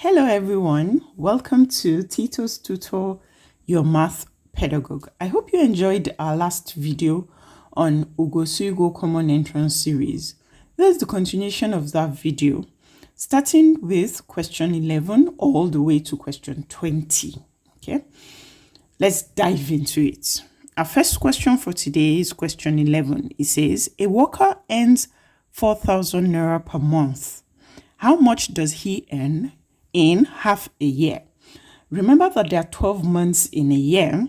Hello everyone, welcome to Titostutor Your Math Pedagogue. I hope you enjoyed our last video on Ugo C Common Entrance series. This is the continuation of that video, starting with question 11 all the way to question 20. Okay, let's dive into it. Our first question for today is question 11. It says, a worker earns 4,000 naira per month. How much does he earn in half a year? Remember that there are 12 months in a year.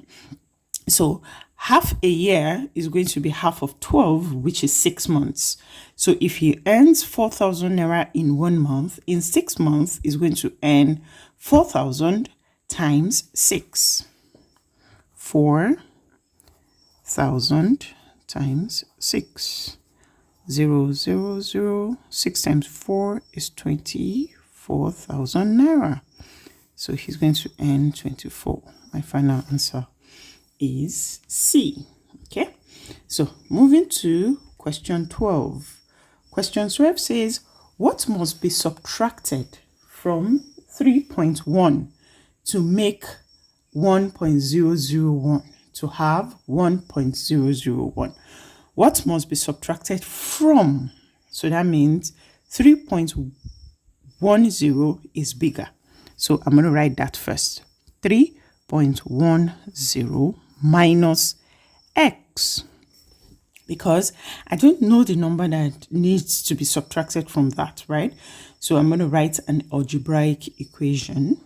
So half a year is going to be half of 12, which is 6 months. So if he earns 4,000 naira in 1 month, in 6 months is going to earn 4,000 times 6. 4,000 times 6. 0, 0, 0. 6 times 4 is 24,000 naira. So he's going to earn 24. My final answer is C. Okay, so moving to question 12. Question 12 says, what must be subtracted from 3.1 to make 1.001, to have 1.001? What must be subtracted from? So that means 3.10 is bigger. So I'm going to write that first. 3.10 minus x. Because I don't know the number that needs to be subtracted from that, right? So I'm going to write an algebraic equation.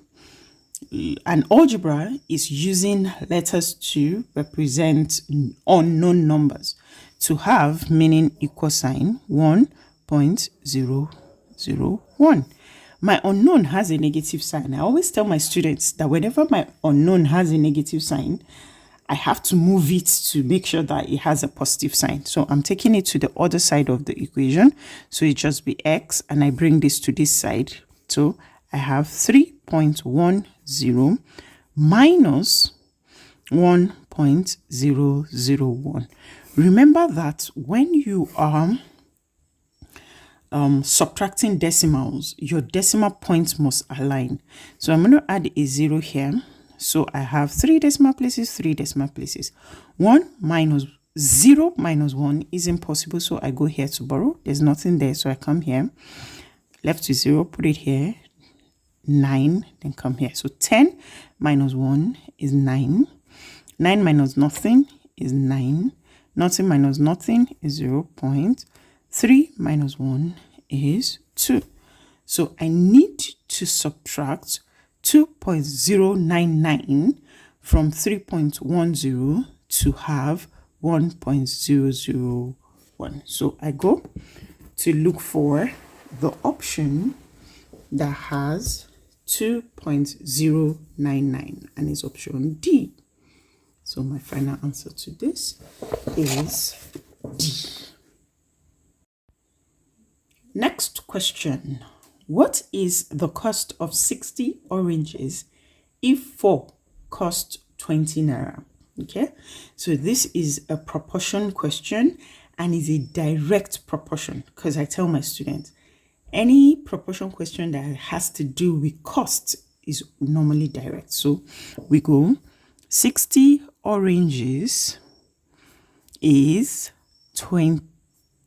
An algebra is using letters to represent unknown numbers. To have meaning equal sign 1.001. My unknown has a negative sign. I always tell my students that whenever my unknown has a negative sign, I have to move it to make sure that it has a positive sign. So I'm taking it to the other side of the equation. So it just be x, and I bring this to this side. So I have 3.10 minus 1.001. Remember that when you are subtracting decimals, your decimal points must align. So I'm going to add a 0 here. So I have 3 decimal places, 3 decimal places. 1 minus 0 minus 1 is impossible. So I go here to borrow. There's nothing there. So I come here. Left to 0, put it here. 9, then come here. So 10 minus 1 is 9. 9 minus nothing is 9. Nothing minus nothing is 0. 3 minus 1 is 2. So I need to subtract 2.099 from 3.10 to have 1.001. So I go to look for the option that has 2.099, and it's option D. So my final answer to this is D. Next question. What is the cost of 60 oranges if 4 cost 20 naira? Okay, so this is a proportion question and is a direct proportion, because I tell my students any proportion question that has to do with cost is normally direct. So we go 60 oranges is 20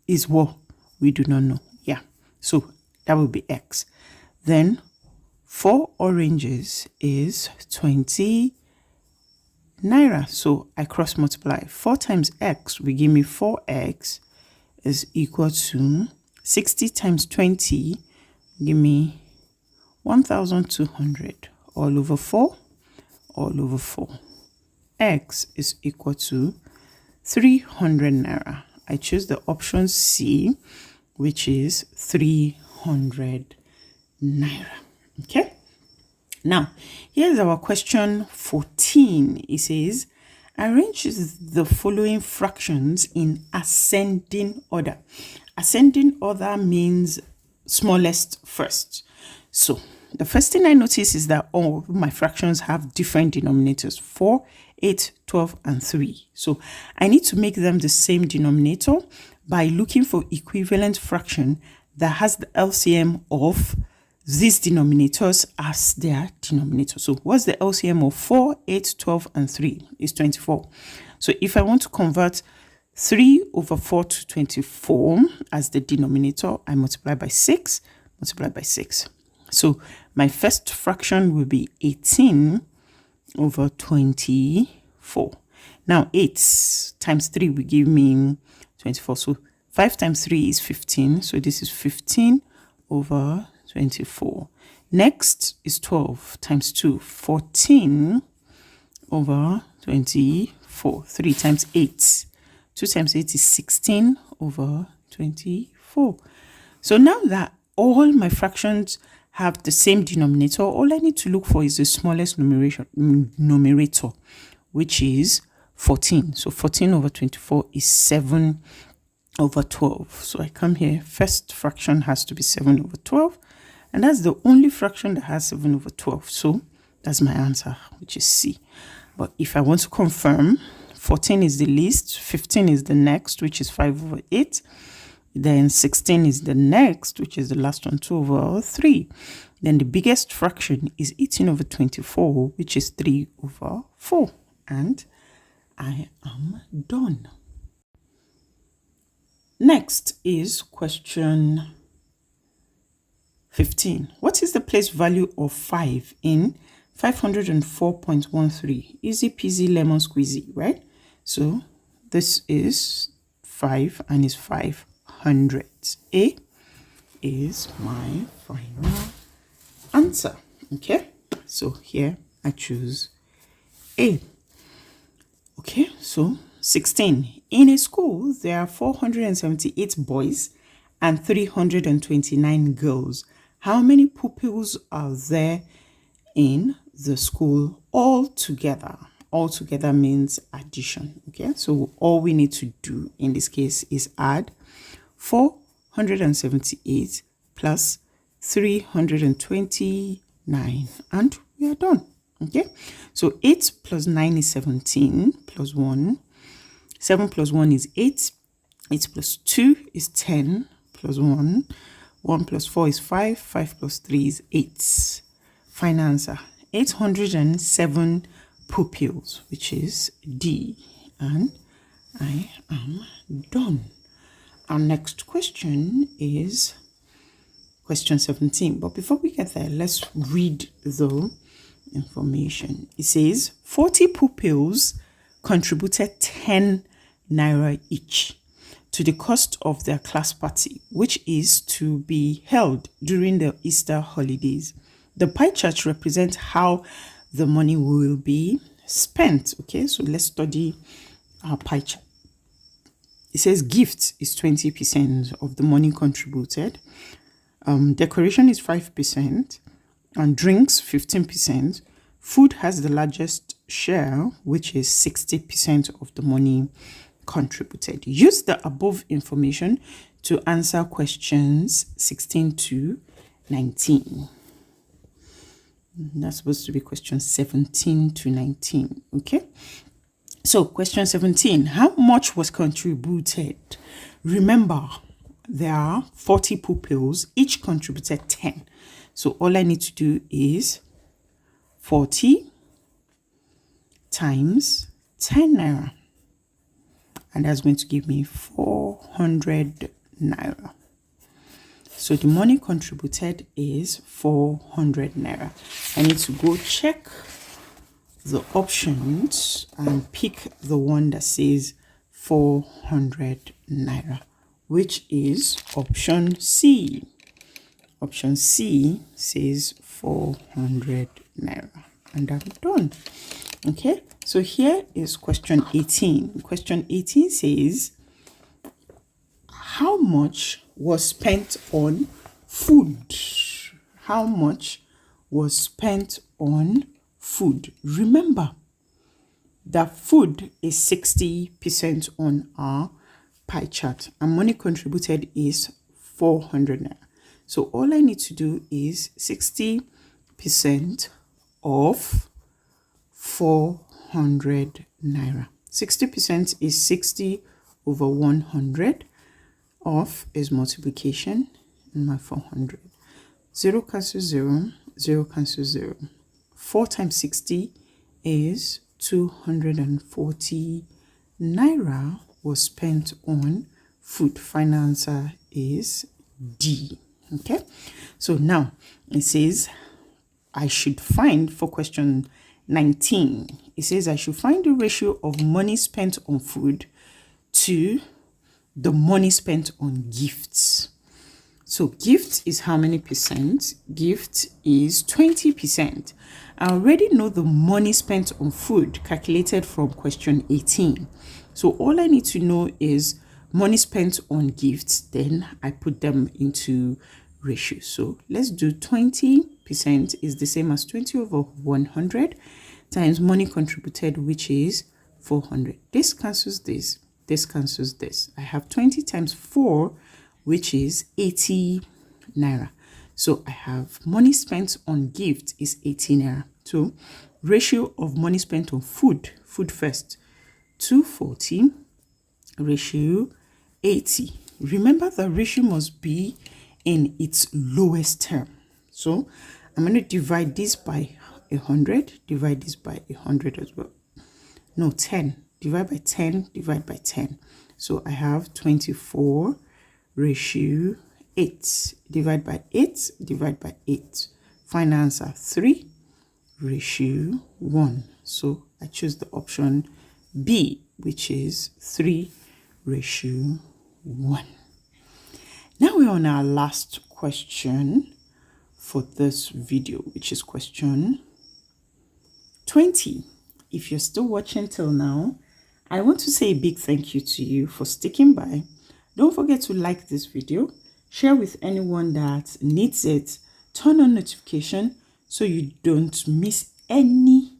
is what we do not know. Yeah, so that will be x. Then 4 oranges is 20 naira. So I cross multiply. 4 times x will give me 4x is equal to 60 times 20 give me 1,200 all over 4 all over 4. X is equal to 300 naira. I choose the option C, which is 300 naira. Okay, now here's our question 14. It says, arrange the following fractions in ascending order. Ascending order means smallest first. So the first thing I notice is that all my fractions have different denominators: 4, 8, 12, and 3. So I need to make them the same denominator by looking for equivalent fraction that has the LCM of these denominators as their denominator. So what's the LCM of 4, 8, 12, and 3? Is 24. So if I want to convert 3 over 4 to 24 as the denominator, I multiply by 6, multiply by 6. So my first fraction will be 18 over 24. Now 8 times 3 will give me 24. So 5 times 3 is 15. So this is 15 over 24. Next is 12 times 2, 14 over 24. 3 times 8. 2 times 8 is 16 over 24. So now that all my fractions have the same denominator, all I need to look for is the smallest numerator, which is 14. So 14 over 24 is 7 over 12. So I come here, first fraction has to be 7 over 12. And that's the only fraction that has 7 over 12. So that's my answer, which is C. But if I want to confirm, 14 is the least, 15 is the next, which is 5 over 8. Then 16 is the next, which is the last one, 2 over 3. Then the biggest fraction is 18 over 24, which is 3 over 4. And I am done. Next is question 15. What is the place value of 5 in 504.13? Easy peasy lemon squeezy, right? So this is 5 and is 500. A is my final answer. Okay, so here I choose A. Okay, so 16. In a school, there are 478 boys and 329 girls. How many pupils are there in the school altogether? Altogether means addition. Okay, so all we need to do in this case is add 478 plus 329 and we are done. Okay, so 8 plus 9 is 17 plus 1. 7 plus 1 is 8. 8 plus 2 is 10 plus 1. 1 plus 4 is 5. 5 plus 3 is 8. Final answer, 807 pupils, which is D. And I am done. Our next question is question 17. But before we get there, let's read the information. It says 40 pupils contributed 10 naira each to the cost of their class party, which is to be held during the Easter holidays. The pie chart represents how the money will be spent. Okay, so let's study our pie chart. It says gift is 20% of the money contributed. Decoration is 5%. And drinks 15%. Food has the largest share, which is 60% of the money contributed. Use the above information to answer questions 16 to 19. That's supposed to be questions 17 to 19. Okay. So question 17, how much was contributed? Remember, there are 40 pupils, each contributed 10. So all I need to do is 40 times 10 naira. And that's going to give me 400 naira. So the money contributed is 400 naira. I need to go check the options and pick the one that says 400 naira, which is option C. Option C says 400 naira. And I'm done. Okay, so here is question 18. Question 18 says, how much was spent on food? How much was spent on food? Remember that food is 60% on our pie chart and money contributed is 400 naira. So all I need to do is 60% of 400 naira. 60% is 60 over 100. Of is multiplication and my 400 0 cancels 0, 0 cancels 0. 4 times 60 is 240 naira was spent on food. Final answer is D. Okay, so now it says I should find, for question 19, it says I should find the ratio of money spent on food to the money spent on gifts. So gift is how many percent? Gift is 20%. I already know the money spent on food calculated from question 18. So all I need to know is money spent on gifts, then I put them into ratio. So let's do 20% is the same as 20 over 100 times money contributed, which is 400. This cancels this, this cancels this. I have 20 times 4, which is 80 naira. So I have money spent on gift is 80 naira. So ratio of money spent on food first, 240 ratio 80. Remember the ratio must be in its lowest term. So I'm going to divide this by 100, divide this by 100 as well. No, 10. Divide by 10, divide by 10. So I have 24 ratio 8. Divide by 8, divide by 8. Final answer 3 ratio 1. So I choose the option B, which is 3 ratio 1. Now we're on our last question for this video, which is question 20. If you're still watching till now, I want to say a big thank you to you for sticking by. Don't forget to like this video, share with anyone that needs it, turn on notification so you don't miss any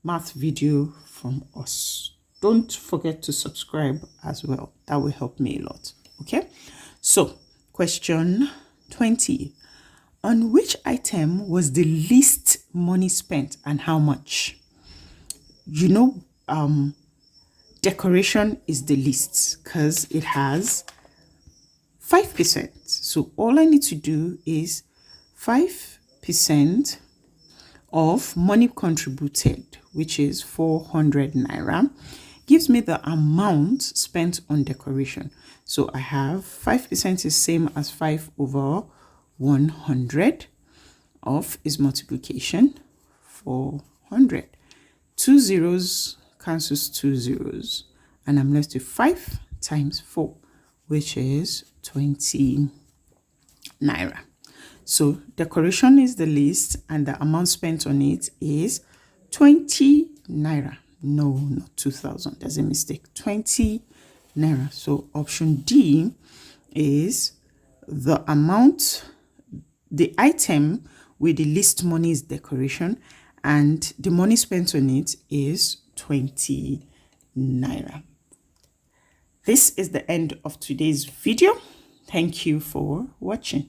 math video from us. Don't forget to subscribe as well. That will help me a lot. Okay, so question 20. On which item was the least money spent and how much? You know, decoration is the least because it has 5%. So all I need to do is 5% of money contributed, which is 400 naira, gives me the amount spent on decoration. So I have 5% is same as 5 over 100 of is multiplication 400. 2 zeros cancels 2 zeros, and I'm left with 5 times 4, which is 20 naira. So decoration is the least and the amount spent on it is 20 naira. No, not 2,000. There's a mistake. 20 naira. So option D is the amount, the item with the least money is decoration, and the money spent on it is 20 naira. This is the end of today's video. Thank you for watching.